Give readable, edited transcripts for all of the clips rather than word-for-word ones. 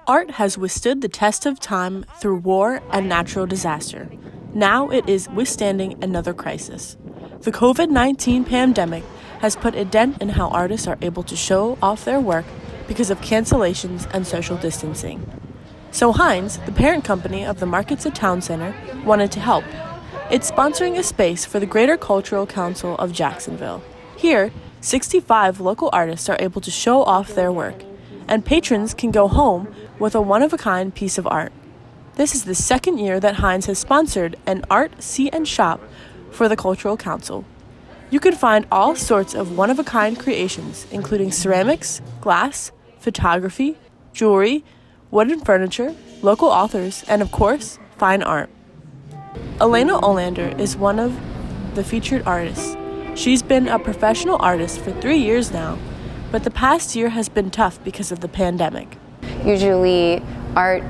Art has withstood the test of time through war and natural disaster. Now it is withstanding another crisis. The COVID-19 pandemic has put a dent in how artists are able to show off their work because of cancellations and social distancing. So Heinz, the parent company of the Markets at Town Center, wanted to help. It's sponsoring a space for the Greater Cultural Council of Jacksonville. Here, 65 local artists are able to show off their work, and patrons can go home with a one-of-a-kind piece of art. This is the second year that Heinz has sponsored an art see and shop for the Cultural Council. You can find all sorts of one-of-a-kind creations, including ceramics, glass, photography, jewelry, wooden furniture, local authors, and of course, fine art. Elena Olander is one of the featured artists. She's been a professional artist for 3 years now, but the past year has been tough because of the pandemic. Usually art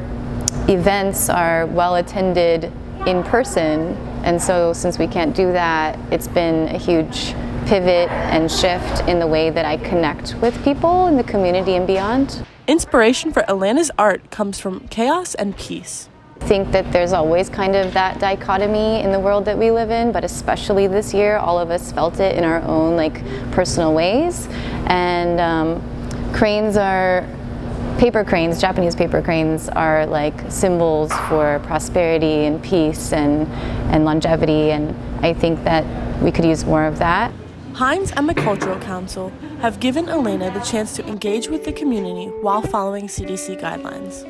events are well attended in person, and so since we can't do that, it's been a huge pivot and shift in the way that I connect with people in the community and beyond. Inspiration for Elena's art comes from chaos and peace. I think that there's always kind of that dichotomy in the world that we live in, but especially this year, all of us felt it in our own personal ways. And paper cranes, Japanese paper cranes are symbols for prosperity and peace and longevity, and I think that we could use more of that. Heinz and the Cultural Council have given Elena the chance to engage with the community while following CDC guidelines.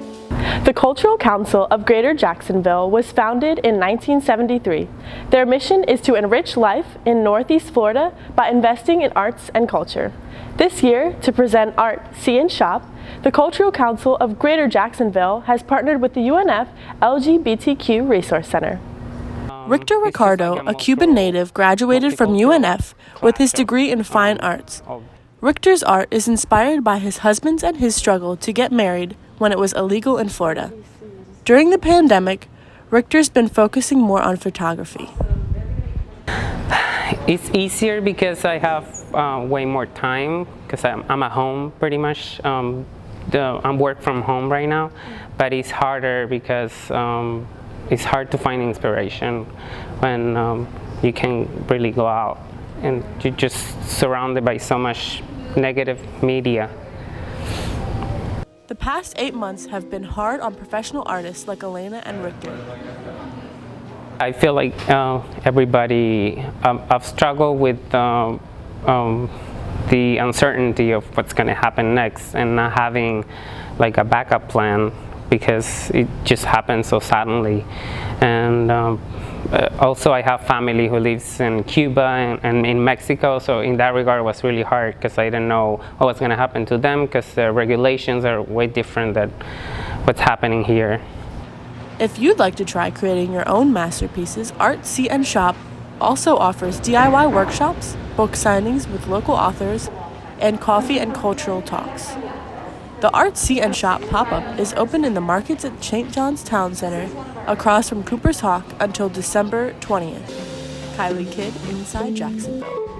The Cultural Council of Greater Jacksonville was founded in 1973. Their mission is to enrich life in Northeast Florida by investing in arts and culture. This year, to present Art See and Shop, the Cultural Council of Greater Jacksonville has partnered with the UNF LGBTQ Resource Center. Richter Ricardo, a Cuban native, graduated from UNF with his degree in fine arts. Richter's art is inspired by his husband's and his struggle to get married when it was illegal in Florida. During the pandemic, Richter's been focusing more on photography. It's easier because I have way more time because I'm at home pretty much. I'm work from home right now, but it's harder because it's hard to find inspiration when you can really go out and you're just surrounded by so much negative media. The past 8 months have been hard on professional artists like Elena and Richter. I feel like everybody, I've struggled with the uncertainty of what's going to happen next and not having a backup plan because it just happened so suddenly. And also I have family who lives in Cuba and in Mexico, so in that regard it was really hard because I didn't know what was going to happen to them because the regulations are way different than what's happening here. If you'd like to try creating your own masterpieces, Art See and Shop also offers DIY workshops, book signings with local authors, and coffee and cultural talks. The Art See and Shop pop-up is open in the Markets at St. John's Town Center across from Cooper's Hawk until December 20th. Kylie Kidd, Inside Jacksonville.